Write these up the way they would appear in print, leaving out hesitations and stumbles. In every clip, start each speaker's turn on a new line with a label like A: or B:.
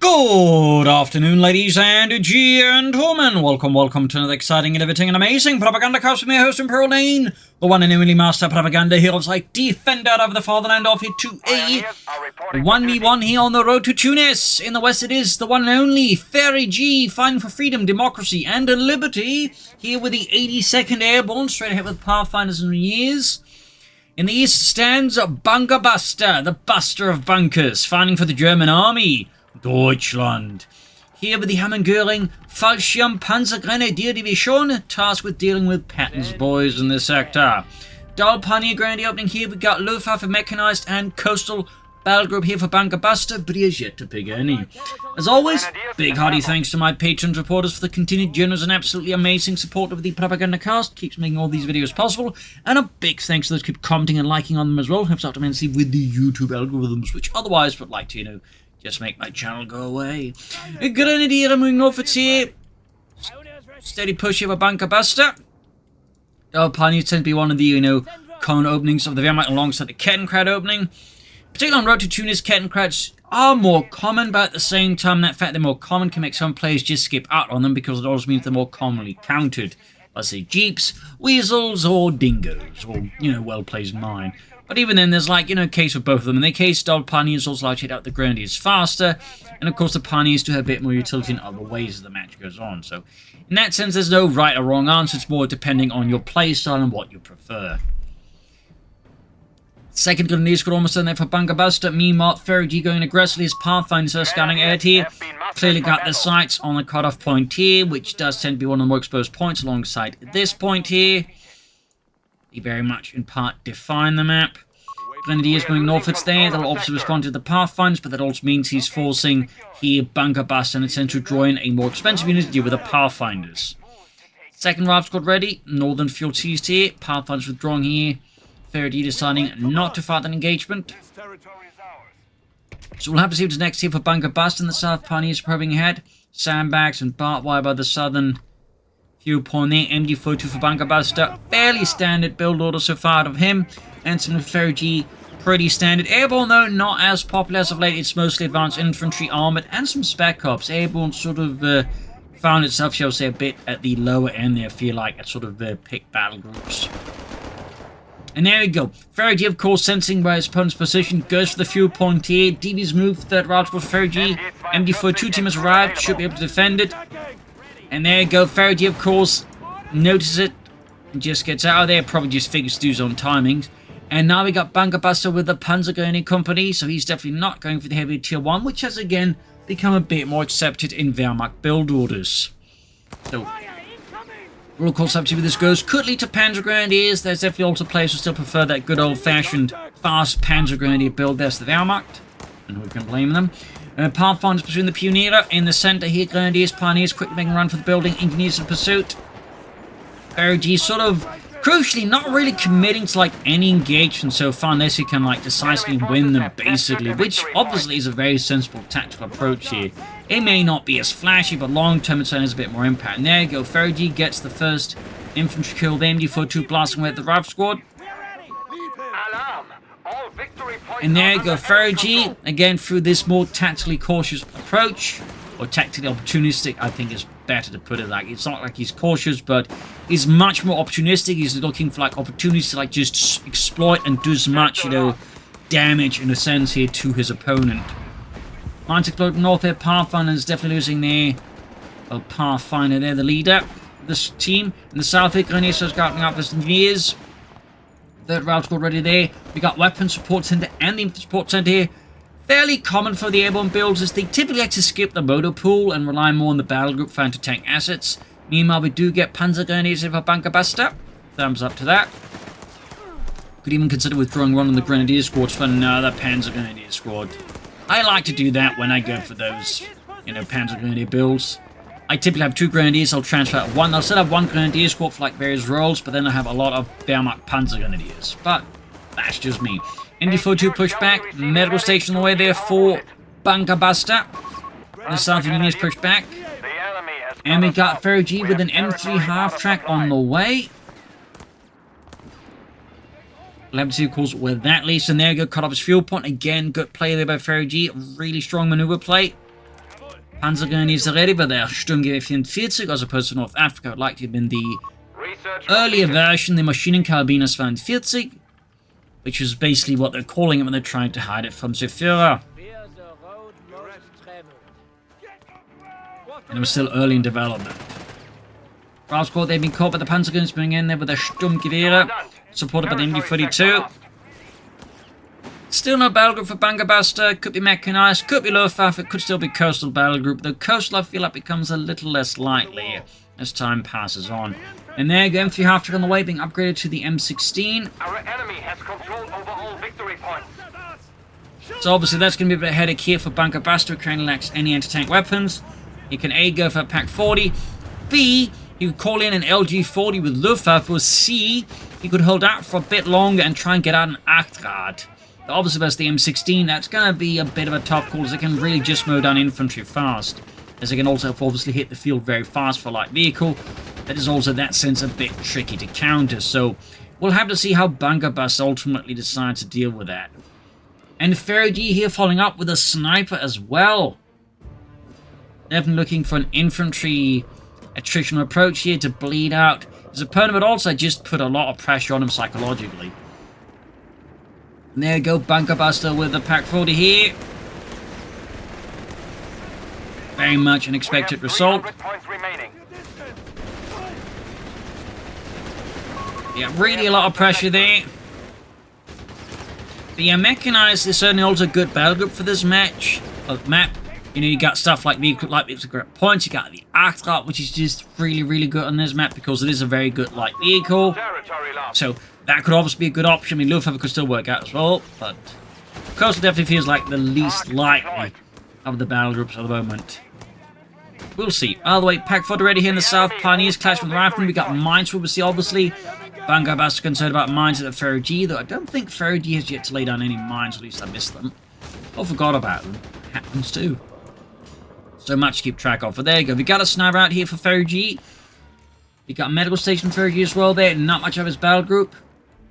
A: Good afternoon, ladies and gentlemen. Welcome to another exciting, innovating, and amazing Propagandacast with me, host Imperial Lane, the one and only master propaganda heroes like defender of the fatherland of it to a 1v1 here on the road to Tunis. In the west it is the one and only F3rig, fighting for freedom, democracy, and liberty, here with the 82nd Airborne, straight ahead with Pathfinders and Years. In the east stands Bunkerbuster, the buster of bunkers, fighting for the German army. Deutschland. Here with the Hammergöring Fallschirmpanzergrenadierdivision, tasked with dealing with Patton's boys in this sector. Dual Pioneer Grenadier opening here, we got Luftwaffe Mechanized and Coastal Battle Group here for Bunkerbuster, but he has yet to pick any. As always, big hearty thanks to my patrons supporters for the continued generous and absolutely amazing support of the Propagandacast, keeps making all these videos possible, and a big thanks to those who keep commenting and liking on them as well, helps out immensely with the YouTube algorithms, which otherwise would like to, just make my channel go away. A Grenadier moving north, it's here. Steady push here for Bunkerbuster. Dual Pioneers tend to be one of the, common openings of the Wehrmacht alongside the Kettenkrad opening. Particularly on road to Tunis, Kettenkrads are more common, but at the same time, that fact they're more common can make some players just skip out on them because it also means they're more commonly countered. Let's say jeeps, weasels, or dingoes, or, well-placed mine. But even then, there's a case for both of them. In their case, Dual Pioneers also allow to hit out the Grenadiers faster, and of course the Pioneers do have a bit more utility in other ways as the match goes on. So, in that sense, there's no right or wrong answer, it's more depending on your playstyle and what you prefer. Second Grenadier squad almost done there for Bunkerbuster. Meanwhile, F3rig going aggressively as Pathfinders are scouting ahead here. Clearly got their sights on the cutoff point here, which does tend to be one of the more exposed points alongside this point here. They very much, in part, define the map. Grenadiers moving northwards there. That'll obviously respond to the Pathfinders, but that also means he's forcing here Bunkerbuster and essentially drawing a more expensive unit to deal with the Pathfinders. Second Rival Squad ready. Northern field seized here. Pathfinders withdrawing here. F3rig deciding not to fight an engagement. So we'll have to see what's next here for Bunkerbuster and the South Pioneers probing ahead. Sandbags and barbed wire by the southern viewpoint there. MD42 for Bunkerbuster. Fairly standard build order so far out of him. And some F3rig, pretty standard. Airborne, though, not as popular as of late. It's mostly advanced infantry, armored, and some spec ops. Airborne sort of found itself, shall I say, a bit at the lower end there, I feel like, at sort of pick battle groups. And there we go. F3rig, of course, sensing where his opponent's position, goes for the fuel point here. DV's move, third route for F3rig. MD42 team has arrived, should be able to defend it. And there you go. F3rig, of course, notices it and just gets out of there. Probably just figures to do his own timings. And now we got Bunkerbuster with the Panzergrenadier Company, so he's definitely not going for the heavy tier 1, which has again become a bit more accepted in Wehrmacht build orders. So, we'll of course have to see where this goes. Could lead to Panzergrenadiers. There's definitely also players who still prefer that good old-fashioned fast Panzergrenadier build. That's the Wehrmacht, and who can blame them? Pathfinders pursuing the Pioneer in the center here. Grenadiers, Pioneers quickly making a run for the building. Engineers in pursuit. F3rig sort of crucially not really committing to any engagement so far unless you can decisively win them basically, which obviously is a very sensible tactical approach here. It may not be as flashy, but long term it has a bit more impact. And there you go, F3rig gets the first infantry kill. The MD42 blasting away at the Rival Squad. And there you go, F3rig again through this more tactically cautious approach, or tactically opportunistic, I think is better to put it. It's not like he's cautious, but he's much more opportunistic. He's looking for opportunities to just exploit and do as much damage in a sense here to his opponent. Close north there. Pathfinder is definitely losing there. Well, Pathfinder there, the leader of this team. In the south here, Grenadiers are scouting up as engineers. Third route squad ready there. We got weapons support center and the infantry support center here. Fairly common for the airborne builds is they typically like to skip the motor pool and rely more on the battle group for anti-tank assets. Meanwhile, we do get Panzergrenadiers for Bunkerbuster. Thumbs up to that. Could even consider withdrawing one of the Grenadier squads for another Panzergrenadier squad. I like to do that when I go for those, Panzergrenadier builds. I typically have 2 Grenadiers, I'll transfer out 1. I'll still have 1 Grenadier squad for various roles, but then I have a lot of Wehrmacht Panzergrenadiers. But that's just me. MD42 push back, medical station on the way there for Bunkerbuster. The South Engineers push back. And we got F3rig with an M3 half-track on the way. We'll have to see, of course, where that leads. And there you go, cut off his fuel point. Again, good play there by F3rig. Really strong maneuver play. Panzergrenadiers ready, but they're Sturmgewehr 44, as opposed to North Africa. It likely been the earlier version, the Maschinenkarabiner 42, which is basically what they're calling it when they're trying to hide it from the Führer. And it was still early in development. Bravo Squad, they've been caught by the Panzergrenadiers coming in there with their Sturmgewehre, supported by the MG42. Still no battle group for Bunkerbuster. Could be mechanized, could be Luftwaffe, it could still be coastal battle group. The coastal, I feel like, becomes a little less likely as time passes on. And there, the M3 half-track on the way, being upgraded to the M16.
B: Our enemy has control over all victory points.
A: So obviously that's going to be a bit of a headache here for Bunkerbuster, who currently lacks any anti-tank weapons. He can A, go for a Pack 40. B, he could call in an LG-40 with Luftwaffe. Or C, he could hold out for a bit longer and try and get out an Achtrad. Obviously, that's the M16. That's going to be a bit of a tough call, as it can really just mow down infantry fast. As it can also obviously hit the field very fast for a light vehicle. That is also, in that sense, a bit tricky to counter. So, we'll have to see how Bunkerbuster ultimately decides to deal with that. And F3rig here following up with a sniper as well. Definitely looking for an infantry attritional approach here to bleed out his opponent, but also just put a lot of pressure on him psychologically. And there you go, Bunkerbuster with the Pack 40 here. Very much an expected result. Yeah, really a lot of pressure there. But yeah, Mechanized is certainly also a good battle group for this map. You know, you got stuff like vehicle great points. You got the Achtrad, which is just really good on this map because it is a very good light vehicle. So that could obviously be a good option. I mean, Luftwaffe could still work out as well, but Coastal definitely feels like the least likely of the battle groups at the moment. We'll see. By the way, Pack 40 ready here in the south. Pioneers clash with the Riflemen. We got mines, we will see, obviously. Bunkerbuster concerned about mines at the F3rig, though I don't think F3rig has yet to lay down any mines, at least I missed them. Or forgot about them. Happens too. So much to keep track of. But there you go. We got a sniper out here for F3rig. We got a medical station for F3rig as well there. Not much of his battle group.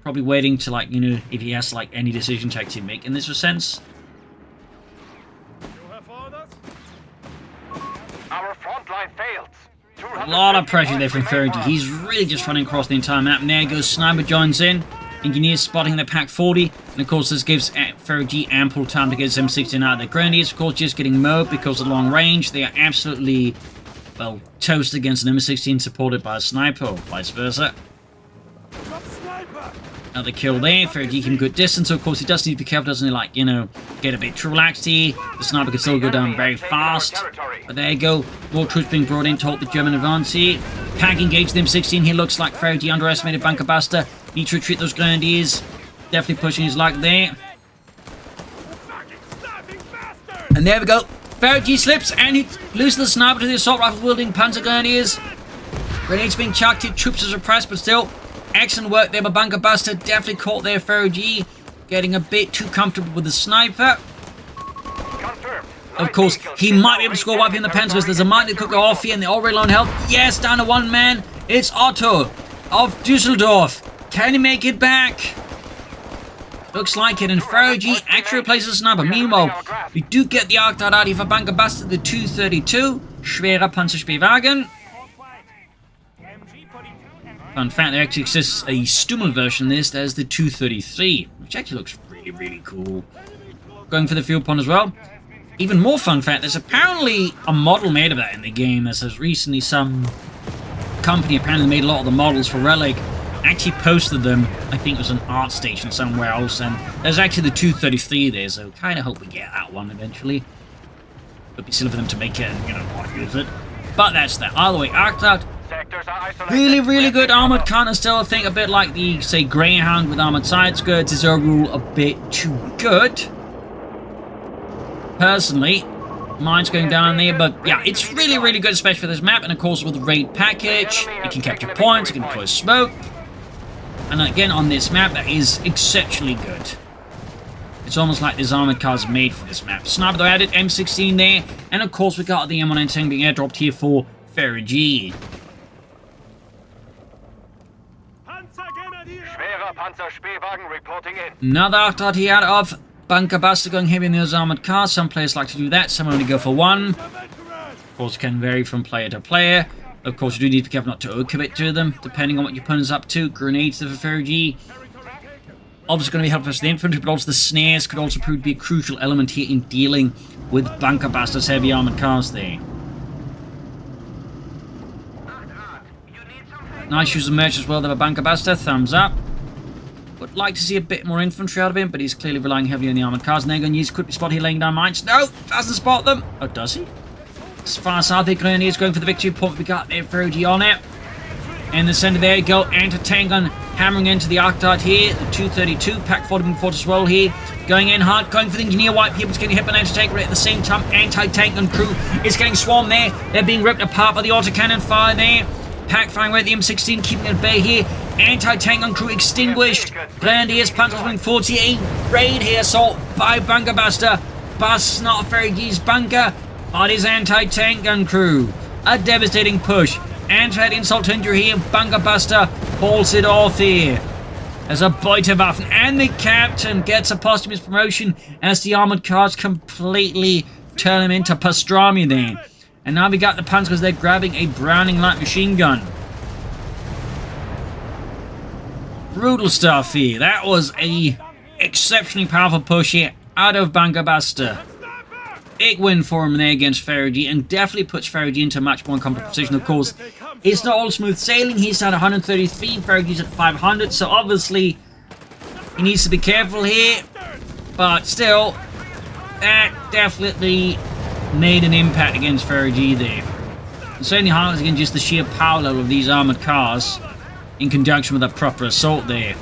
A: Probably waiting to, like, you know, if he has, like, any decision to actually make in this sense.
B: Our front line failed.
A: A lot of pressure there from F3rig. He's really just running across the entire map. And there goes Sniper joins in. Engineers spotting the Pack 40. And of course, this gives F3rig ample time to get his M16 out of the Grenadiers. Of course, just getting mowed because of the long range. They are absolutely, well, toast against an M16 supported by a sniper, or vice versa. Another kill there. F3rig can good distance. So of course, he does need to be careful, doesn't he? Like, you know, get a bit too relaxed here. The sniper can still go down very fast. But there you go. More troops being brought in to halt the German advance here. Pack engaged the M16 here. Looks like F3rig underestimated Bunkerbuster. Need to retreat those Grenadiers. Definitely pushing his luck there. And there we go. F3rig slips and he loses the sniper to the assault rifle wielding Panzer Grenadiers. Grenades being chucked here. Troops are suppressed, but still. Excellent work there by Bunkerbuster. Definitely caught there F3rig. Getting a bit too comfortable with the sniper. Of course, he might be able to score wipe in the Panzers. There's a mine that could go off here and they're already low on health. Yes, down to one man. It's Otto of Dusseldorf. Can he make it back? Looks like it, and F3rig actually replaces the sniper. Meanwhile, we do get the Achtrad out here for Bunkerbuster, the 232. Schwerer Panzerspähwagen. Fun fact, there actually exists a Stummel version of this. There's the 233, which actually looks really cool. Going for the field pond as well. Even more fun fact, there's apparently a model made of that in the game. There's recently some company apparently made a lot of the models for Relic. Actually posted them, I think it was an art station somewhere else, and there's actually the 233 there, so kind of hope we get that one eventually. It'd be silly for them to make it and, you know, not use it. But that's that. Either way, Achtrad. Really good armored counter still. I think a bit like the, say, Greyhound with armored side skirts is overall a bit too good. Personally, mine's going down there, but yeah, it's really good, especially for this map. And of course, with the raid package, it can capture points, it can deploy smoke. And again, on this map, that is exceptionally good. It's almost like this armored car's made for this map. Sniper though added, M16 there, and of course we got the M1 tank being airdropped here for F3rig. Another Achtrad here out of Bunkerbuster going heavy in those armored cars. Some players like to do that, some only go for one. Of course, can vary from player to player. Of course, you do need to be careful not to overcommit to them, depending on what your opponent's up to. Grenades to the F3rig. Obviously going to be helpful for the infantry, but also the snares could also prove to be a crucial element here in dealing with Bunkerbuster's heavy armored cars there. Nice use of merch as well there by Bunkerbuster. Thumbs up. Would like to see a bit more infantry out of him, but he's clearly relying heavily on the armored cars. And they're going to use quickly spot here, laying down mines. No! Doesn't spot them! Oh, does he? As far south they can, he's going for the victory point. We got the F3rig on it. In the center there you go. Anti-tank gun hammering into the arc dart here. The 232. Pack 40 moving forward as well here. Going in hard. Going for the engineer wipe here. But it's getting hit by an anti-tank right at the same time. Anti-tank gun crew is getting swarmed there. They're being ripped apart by the autocannon fire there. Pack firing away at the M16, keeping it at bay here. Anti-tank gun crew extinguished. Grenadiers, Panzers moving forward here. A raid here assault by Bunkerbuster. Busts not F3rig's bunker, but his anti-tank gun crew. A devastating push. Anti-tank insult to injury here. Bunkerbuster pulls it off here. As a Beutewaffen, and the captain gets a posthumous promotion as the armored cars completely turn him into pastrami there. And now we got the Panzers because they're grabbing a Browning light machine gun. Brutal stuff here. That was a exceptionally powerful push here out of Bunkerbuster. Big win for him there against F3rig, and definitely puts F3rig into a much more comfortable position. Of course, it's not all smooth sailing. He's at 133, F3rig's at 500, so obviously he needs to be careful here. But still, that definitely made an impact against F3rig there. And certainly highlights again just the sheer power level of these armored cars in conjunction with a proper assault there.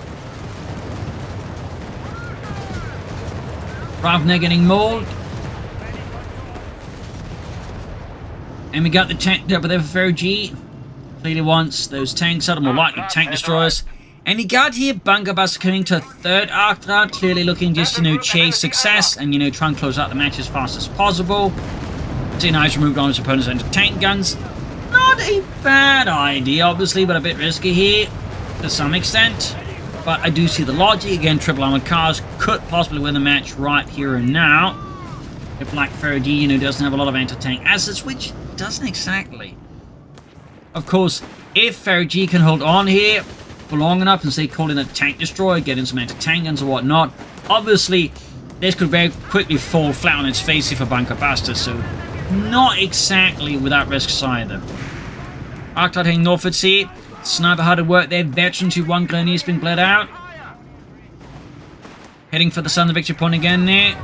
A: Ravner getting mauled. And we got the tank there with F3rig. Clearly wants those tanks out, or more likely tank destroyers. And you got here Bunkerbuster coming to a third arc dart, clearly looking just to chase success and try and close out the match as fast as possible. Nice removed on his opponent's anti-tank guns. Not a bad idea, obviously, but a bit risky here to some extent. But I do see the logic. Again, triple armored cars could possibly win the match right here and now. If like F3rig, doesn't have a lot of anti-tank assets, which doesn't exactly. Of course, if F3rig can hold on here for long enough and say call in a tank destroyer, get in some anti-tank guns or whatnot, obviously this could very quickly fall flat on its face here for Bunkerbuster, so not exactly without risks either. Arc dart heading northwards here. Sniper hard at work there. Veterans who won Grenadiers being bled out. Heading for the southern victory point again there.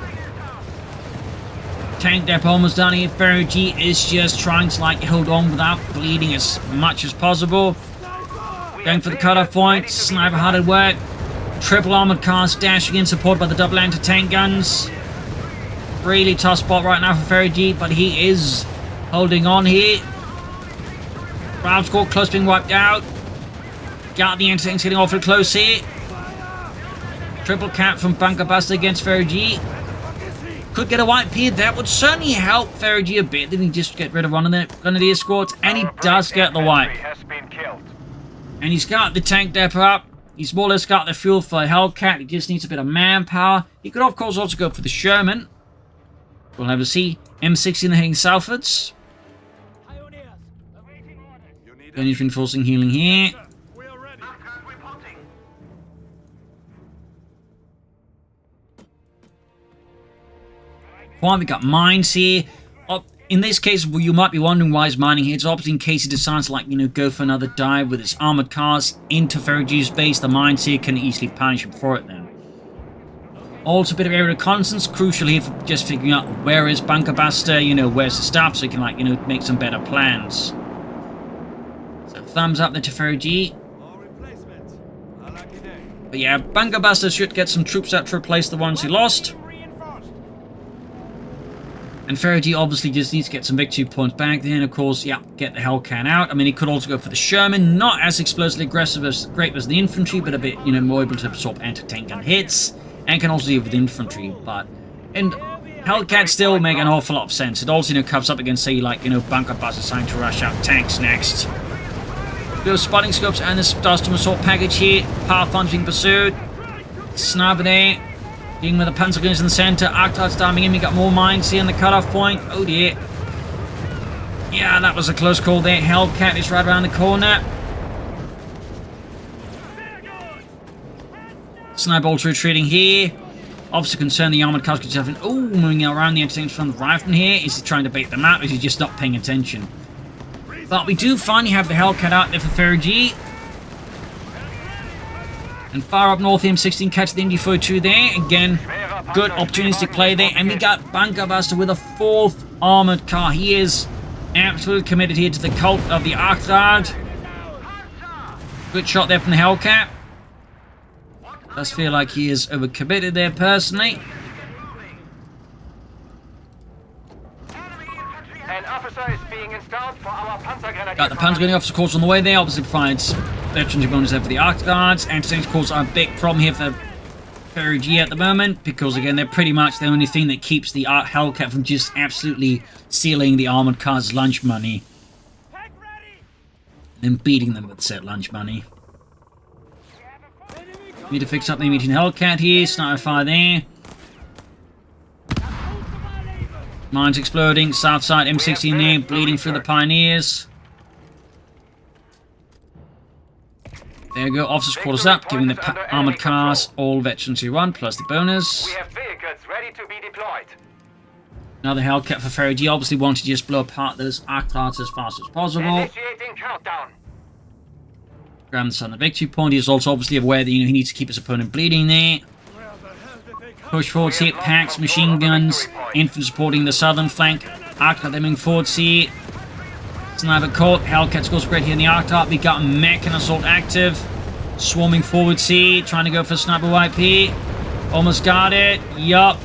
A: Tank depot almost done here. F3rig is just trying to hold on without bleeding as much as possible. Going for the cutoff point. Sniper hard at work. Triple armored cars dashing in, supported by the double anti-tank guns. Really tough spot right now for F3rig, but he is holding on here. Browns caught close, being wiped out. Got the anti-tanks getting awfully close here. Triple cap from Bunkerbuster against F3rig. Could get a wipe here. That would certainly help F3rig a bit. Then he just get rid of one of the Grenadier squads, and he does get the wipe. And he's got the tank depot up. He's more or less got the fuel for a Hellcat. He just needs a bit of manpower. He could, of course, also go for the Sherman. We'll have to see. M16 heading southwards. Grenadiers reinforcing healing here. We got mines here. In this case, you might be wondering why he's mining here. It's obviously in case he decides to, go for another dive with his armored cars into F3rig's base. The mines here can easily punish him for it then. Also, a bit of area reconnaissance, crucial here for just figuring out where is Bunkerbuster, where's the stop, so you can, make some better plans. So, thumbs up there to F3rig. But yeah, Bunkerbuster should get some troops out to replace the ones he lost. And F3rig obviously just needs to get some victory points back. Then, of course, yeah, get the Hellcat out. I mean, he could also go for the Sherman. Not as explosively aggressive as great as the infantry, but a bit, more able to absorb anti-tank gun hits. And can also deal with infantry. And Hellcat still make an awful lot of sense. It also, comes up against, say, Bunkerbuster trying to rush out tanks next. Those spotting scopes and the Stardom assault package here. Power funds being pursued. Sniper there. Dealing with the Panzer guns in the center. Arc darts diving in. We got more mines here on the cutoff point. Oh dear. Yeah, that was a close call there. Hellcat is right around the corner. Sniper also retreating here. Obviously concerned the armored cars could have been moving around the anti-tanks from the rifle here. Is he trying to bait them out, or is he just not paying attention? But we do finally have the Hellcat out there for F3rig. And far up north, the M16 catches the MD42 there. Again, good opportunistic play there. And we got Bunkerbuster with a 4th armored car. He is absolutely committed here to the cult of the Archrad. Good shot there from the Hellcat. Does feel like he is overcommitted there personally.
B: An officer is being installed for our Panzergrenadier.
A: Got the Panzergrenadier officer course on the way there. Obviously provides veterans bonus there for the Archrad. Anti-tanks course are a big problem here for F3rig at the moment, because again they're pretty much the only thing that keeps the Hellcat from just absolutely stealing the armored car's lunch money. And then beating them with said lunch money. Need to fix up the meeting Hellcat here. Sniper fire there. Mines exploding. South side M16 there. Bleeding through the Pioneers. There you go. Officers quarters up. Giving the armored cars all veterans who run. Plus the bonus.
B: We have vehicles ready to be deployed.
A: Another Hellcat for F3rig. Obviously want to just blow apart those Archrats as fast as possible.
B: Initiating countdown.
A: Grab the southern victory point. He's also obviously aware that he needs to keep his opponent bleeding there. Push forward here, packs, machine guns, infantry supporting the southern flank. Archrad moving forward here. Sniper caught. Hellcat scores great here in the Archrad. We got mech and assault active. Swarming forward here, trying to go for sniper wipe here. Almost got it. Yup.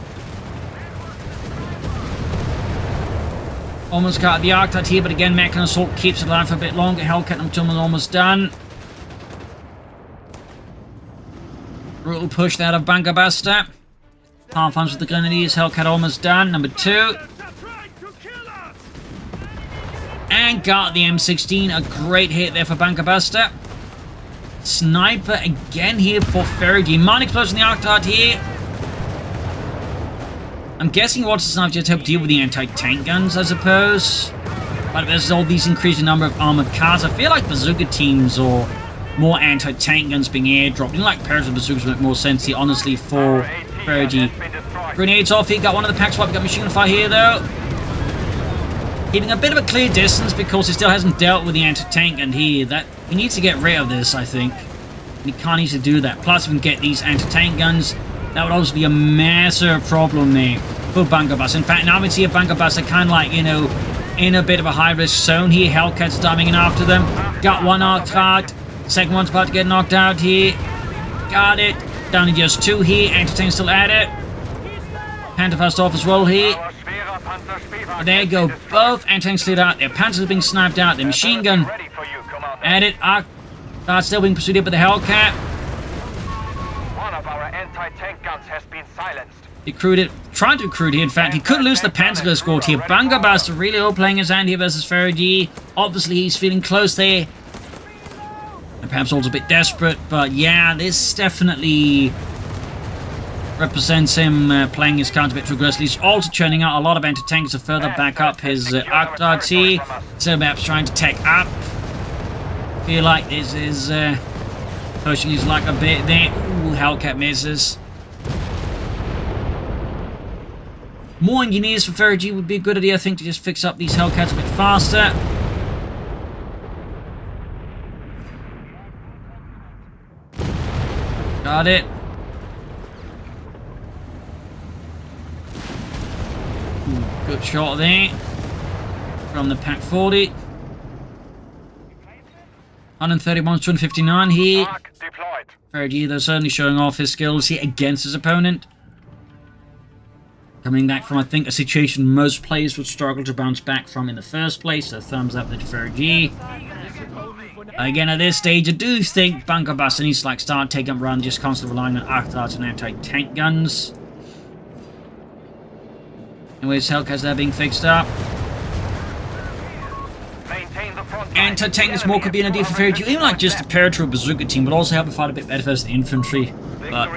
A: Almost got the Archrad here, but again, mech and assault keeps it alive for a bit longer. Hellcat and almost done. Brutal push there of Bunkerbuster. Half arms with the Grenadiers. Hellcat almost done. Number 2. And got the M16. A great hit there for Bunkerbuster. Sniper again here for F3rig. Mine explosion the Archrad here. I'm guessing what's the sniper just help deal with the anti-tank guns, I suppose. But there's all these increasing number of armored cars. I feel like bazooka teams or more anti-tank guns being airdropped. Like pairs of bazookas make more sense here, honestly, for F3rig. Grenades off here. Got one of the packs. We got machine gun fire here, though. Keeping a bit of a clear distance because he still hasn't dealt with the anti-tank gun here. He needs to get rid of this, I think. He can't easily do that. Plus, if we can get these anti-tank guns, that would also be a massive problem there for Bunkerbuster. In fact, now we see a Bunkerbuster kind of like, in a bit of a high-risk zone here. Hellcat's diving in after them. Got one Archrad. Second one's about to get knocked out here. Got it. Down to just 2 here. Anti-tank still at it. Panzerfaust off as well here. There you go. Both anti-tanks cleared out. Their panzers are being sniped out. Their machine gun at it. Archrad still being pursued by the Hellcat.
B: One of our anti-tank guns has been silenced.
A: Trying to recruit here. In fact, he could lose the Panzer escort here. Bunkerbuster really overplaying his hand here versus F3rig. Obviously, he's feeling close there. And perhaps also a bit desperate. But yeah, this definitely represents him playing his cards a bit too aggressively. He's also churning out a lot of anti-tanks to further back up his Archrad here. So perhaps trying to tech up. Feel like this is pushing his luck a bit there. Ooh, Hellcat misses. More engineers for F3rig would be a good idea, I think, to just fix up these Hellcats a bit faster. Got it. Ooh, good shot there from the Pack 40. 131 to 259 here. F3rig, though, certainly showing off his skills here against his opponent. Coming back from, I think, a situation most players would struggle to bounce back from in the first place. So thumbs up to F3rig. Again, at this stage, I do think Bunkerbuster needs to start taking up run, just constantly relying on Archrad and anti-tank guns. Anyways, Hellcats there being fixed up. Anti-tank is more could be an idea for F3rig. Even just a pair to a bazooka team would also help him fight a bit better versus the infantry. But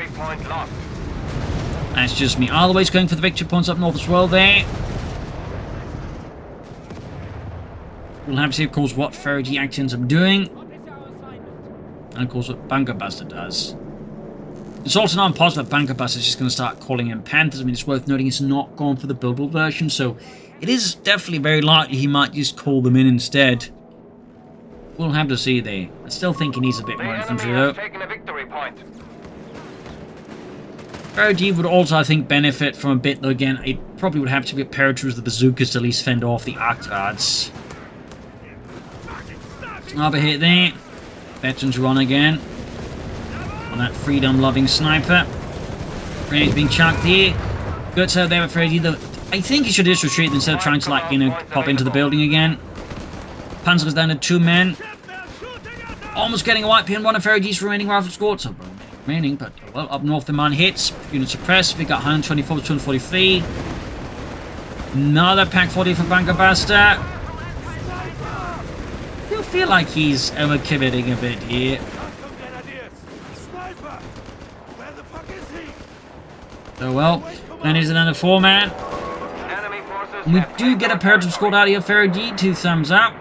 A: that's just me. Otherwise, going for the victory points up north as well there. We'll have to see, of course, what F3rig actually ends up doing. And, of course, what Bunkerbuster does. It's also not impossible that Bunkerbuster is just going to start calling in Panthers. I mean, it's worth noting it's not gone for the buildable version, so it is definitely very likely he might just call them in instead. We'll have to see there. I still think he needs a bit more infantry, though. F3rig would also, I think, benefit from a bit, though, again, it probably would have to be a paratroopers with the bazookas to at least fend off the arc guards. Sniper hit there. Veterans run again. On that freedom-loving sniper. Grenades being chucked here. Good so there with F3rig, though. I think he should just retreat instead of trying to, like, you know, pop into the building again. Panzer goes down to 2 men. Almost getting a white pin. One of F3rig's remaining rifle squads. So remaining, but well, up north the man hits. Unit suppressed. We got 124 to 243. Another pack 40 for Bunkerbuster. I feel like he's overcommitting a bit here. So well, then is another 4-man. And we do get a paratroop squad out here. F3rig, 2 thumbs up.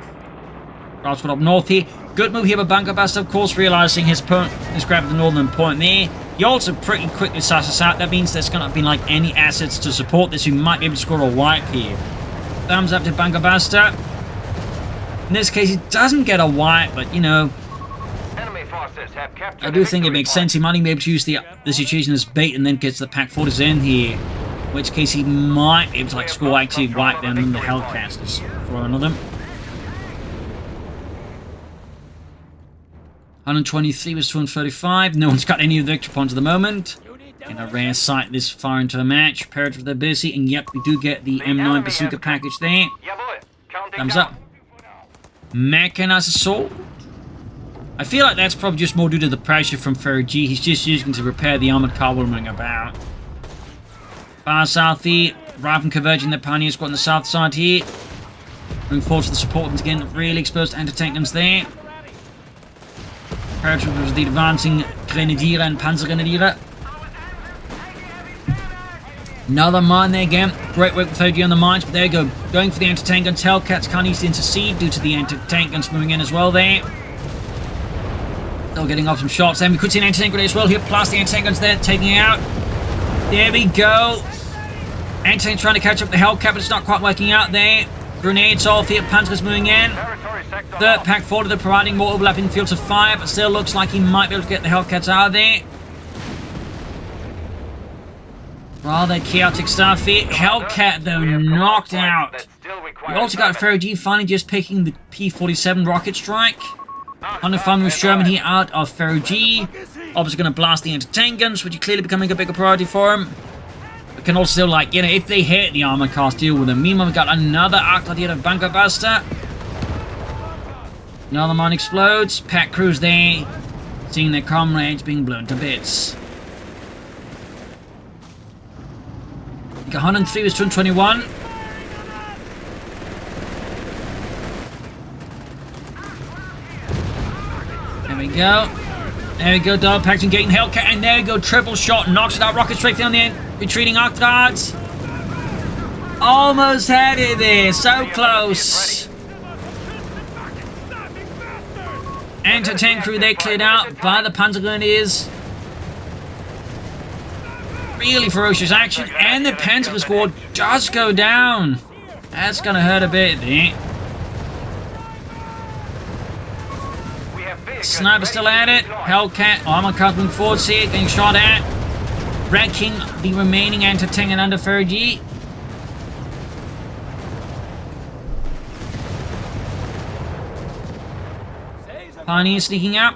A: Right squad up north here. Good move here by Bunkerbuster, of course, realizing his opponent is grabbing the northern point there. He also pretty quickly sussed us out. That means there's going to be like any assets to support this. We might be able to score a wipe here. Thumbs up to Bunkerbuster. In this case, he doesn't get a wipe, but you know, I do think it makes sense. He might even be able to use the situation as bait and then gets the pack 40s in here. In which case, he might be able to like score actually wipe down the Hellcasters for one of them. 123 was 235. No one's got any of the victory points at the moment. In a rare sight this far into a match. Paratroopers, they're busy, and yep, we do get the M9 bazooka package there. Thumbs up. Mechanized assault. I feel like that's probably just more due to the pressure from F3rig. He's just using to repair the armored car roaming about. Far south here. Rifle converging the Pioneer squad on the south side here. Moving forward to the support once again. Really exposed anti-tank guns there. Paratroopers with the advancing Grenadier and Panzergrenadier. Another mine there again. Great work with F3rig on the mines, but there you go. Going for the anti-tank guns. Hellcats can't easily intercede due to the anti-tank guns moving in as well there. Still getting off some shots. Then we could see an anti-tank grenade as well here. Plus the anti-tank guns there, taking it out. There we go. Anti-tank trying to catch up the Hellcat, but it's not quite working out there. Grenades off here. Panzer's moving in. Third pack forward, they're providing more overlapping fields of fire, but still looks like he might be able to get the Hellcats out of there. Rather chaotic stuff here. Hellcat, though, knocked out. We also got F3rig finally just picking the P-47 rocket strike. Under fun with Sherman here out of F3rig. Obviously going to blast the anti-tank guns, which are clearly becoming a bigger priority for him. But can also, like, you know, if they hit the armor cars, deal with them. Meanwhile, we've got another arc here of Bunkerbuster. Another mine explodes. Pack crews there, seeing their comrades being blown to bits. 103 was 221. There we go. There we go, dog packs engaging Hellcat, and there we go, triple shot, knocks it out, rocket straight on the retreating arc guards. Almost had it there, so close. Anti-tank crew they cleared out by the Panzergrenadiers. Really ferocious action, and the Panzer squad does go down. That's gonna hurt a bit there. Sniper still at it. Hellcat, armor cars moving forward here, getting shot at. Wrecking the remaining anti-tank and under F3rig. Pioneer sneaking up.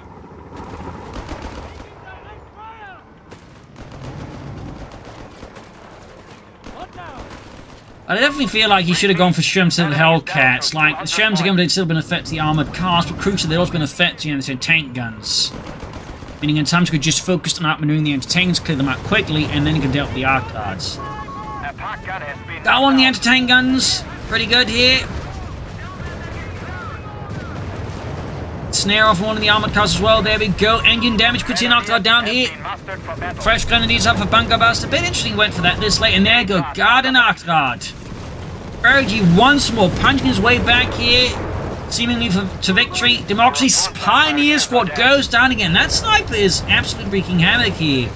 A: I definitely feel like he should have gone for Sherm instead of the Hellcats. Like, the Sherms again would still been affecting the armoured cars, but crucially they've also been affecting the tank guns. Meaning in times we could just focus on outmaneuvering the anti-tanks, clear them out quickly, and then you can deal with the arc guards. Got one of the anti-tank guns. Pretty good here. Snare off one of the armoured cars as well. There we go. Engine damage. Could see an arc guard down here. Fresh grenadiers up for Bunkerbuster. A bit interesting went for that this late. And there you go. Guard and arc guard. F3rig once more punching his way back here. seemingly to victory. Democracy's Pioneer Squad goes down again. That sniper is absolutely wreaking havoc here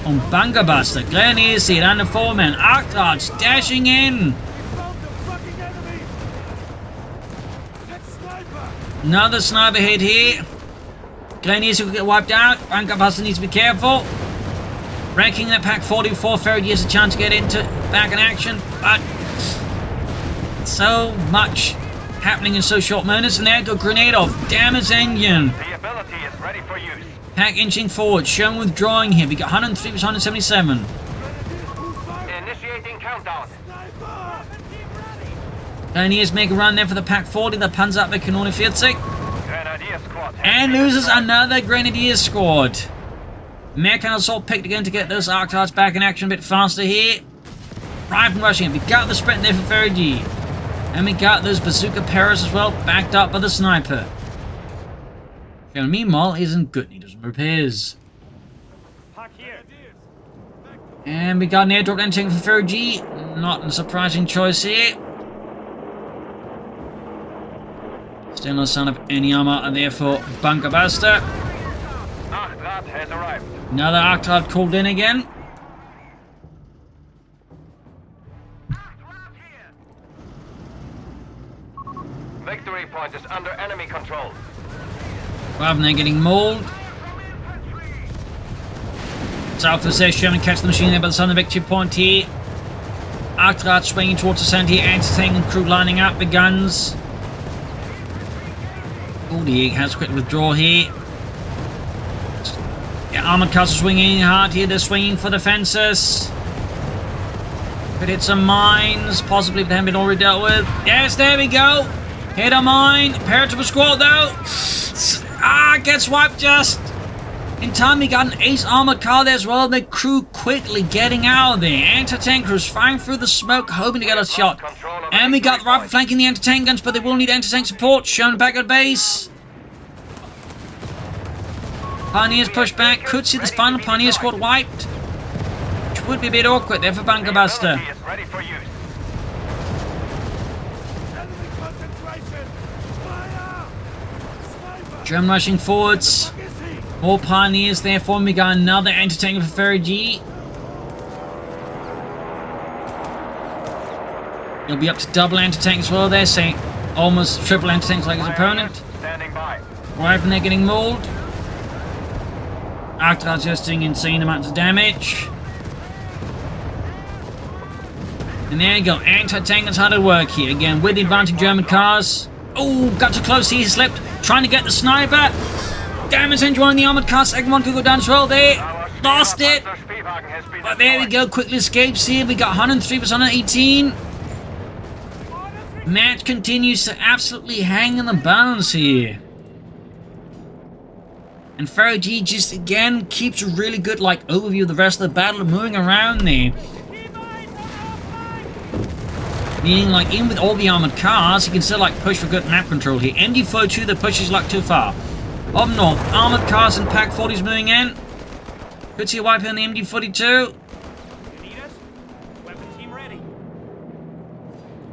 A: on Bunkerbuster. Grenadiers here and the 4-man. Arctards dashing in. Another sniper hit here. Grenadiers will get wiped out. Bunkerbuster needs to be careful. Wrecking that Pack 44. F3rig has a chance to get into back in action, but so much happening in so short moments. And there go grenade off. Damage engine.
B: The ability is ready for use.
A: Pack inching forward. Shown withdrawing here. We got 103 versus 177.
B: Initiating countdown.
A: Grenadiers make a run there for the Pack 40. The Panzerabwehr 49.
B: Grenadier squad.
A: And loses another Grenadier squad. Mechanized assault picked again to get those Arctards back in action a bit faster here. Rifle rushing. We got the sprint there for F3rig. And we got those Bazooka Paras as well, backed up by the sniper. And meanwhile, isn't good. He doesn't repairs. And we got an airdrop entering for F3rig. Not a surprising choice here. Still no sign of any armor there for Bunkerbuster.
B: Arctard has arrived.
A: Another Arctard called in again.
B: Victory point is under enemy control.
A: Rather than they're getting mauled. South of there, Sherman catch the machine there by the sun of the victory point here. Arctard swinging towards the center here. Anti-tank and crew lining up the guns. Oh, the egg has a quick withdrawal here. Yeah, armored cars are swinging hard here. They're swinging for the fences. Could hit some mines, possibly if they haven't been already dealt with. Yes, there we go. Hit a mine. Perishable squad though. Gets wiped just in time. We got an ace armored car there as well. The crew quickly getting out of there. Anti-tank crews firing through the smoke, hoping to get a shot. And we got the rifle flanking the anti-tank guns, but they will need anti-tank support. Shown back at base. Pioneers push back. Could see this final Pioneer squad wiped, which would be a bit awkward there for Bunkerbuster. German rushing forwards. More Pioneers there for him. We got another anti-tank for F3rig. He'll be up to double anti-tank as well there, saying almost triple anti-tanks like his opponent. Right from there getting mauled. Arctards just doing insane amounts of damage. And there you go. Anti-tank is hard at work here. Again, with the advancing German cars. Oh, got too close here. He slipped. Trying to get the sniper. Damage engine on the armored car. Second one could go down as well there. Lost it. But there we go. Quickly escapes here. We got 103 versus 118. Match continues to absolutely hang in the balance here. And F3rig just again keeps a really good overview of the rest of the battle, moving around there. Meaning even with all the armored cars, he can still push for good map control here. MD42 that pushes too far. Up north, armored cars and Pack 40s moving in. Could see a wipe on the MD42.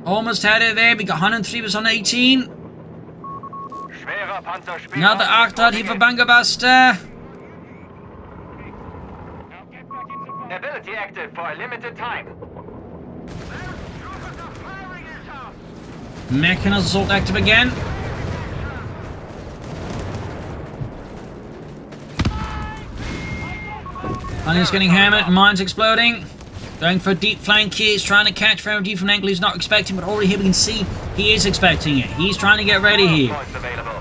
A: Almost had it there. We got 103 versus 118. Another Arctard here for Bunkerbuster.
B: Ability active for a limited time.
A: Mechanized assault active again. Onions getting hammered, mines exploding. Going for a deep flank here. He's trying to catch F3rig from an angle he's not expecting, but already here we can see he is expecting it. He's trying to get ready here.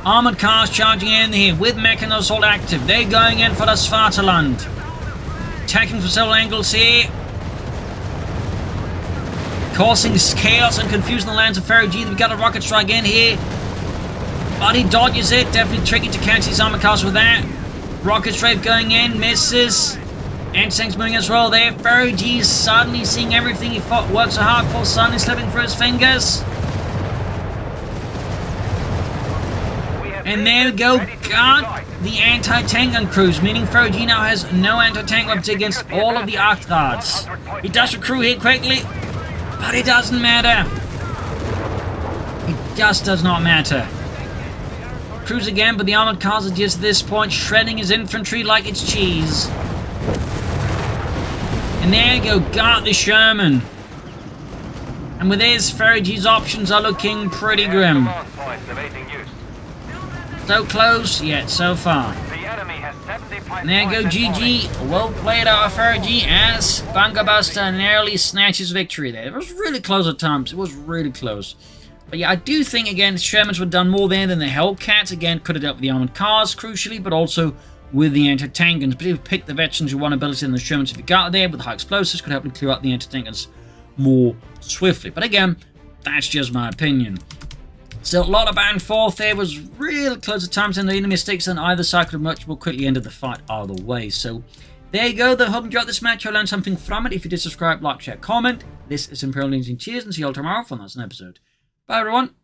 A: Armored cars charging in here with Mechanized assault active. They're going in for the Svartaland. Attacking from several angles here. Causing chaos and confusion in the lands of F3rig. We've got a rocket strike in here. But he dodges it. Definitely tricky to catch these armored cars with that. Rocket strafe going in. Misses. Anti-tanks moving as well there. F3rig is suddenly seeing everything he fought, worked so hard for, suddenly slipping through his fingers. And there we go. Got the anti-tank gun crews, meaning F3rig now has no anti-tank weapons against all of the Arctards. He does recruit here quickly, but it doesn't matter. It just does not matter. Crews again, but the armored cars are just at this point shredding his infantry like it's cheese. And there you go, got the Sherman. And with his, F3rig's options are looking pretty grim. So close, yet so far. And there you go, GG. Well played out of F3rig as Bunkerbuster narrowly snatches victory there. It was really close at times. It was really close. But yeah, I do think, again, Shermans were done more there than the Hellcats. Again, could have dealt with the armored cars, crucially, but also with the anti-tank guns. But if you pick the veterans who won ability in the Shermans, if you got there with high explosives, could help them clear out the anti-tank guns more swiftly. But again, that's just my opinion. So a lot of back and forth there, was real close at times, and the enemy mistakes on either side could have much more quickly ended the fight either way. So there you go, though. Hope you enjoyed this match. I learned something from it. If you did, subscribe, like, share, comment. This is Imperial Legion. Cheers, and see you all tomorrow for the next episode. Bye, everyone.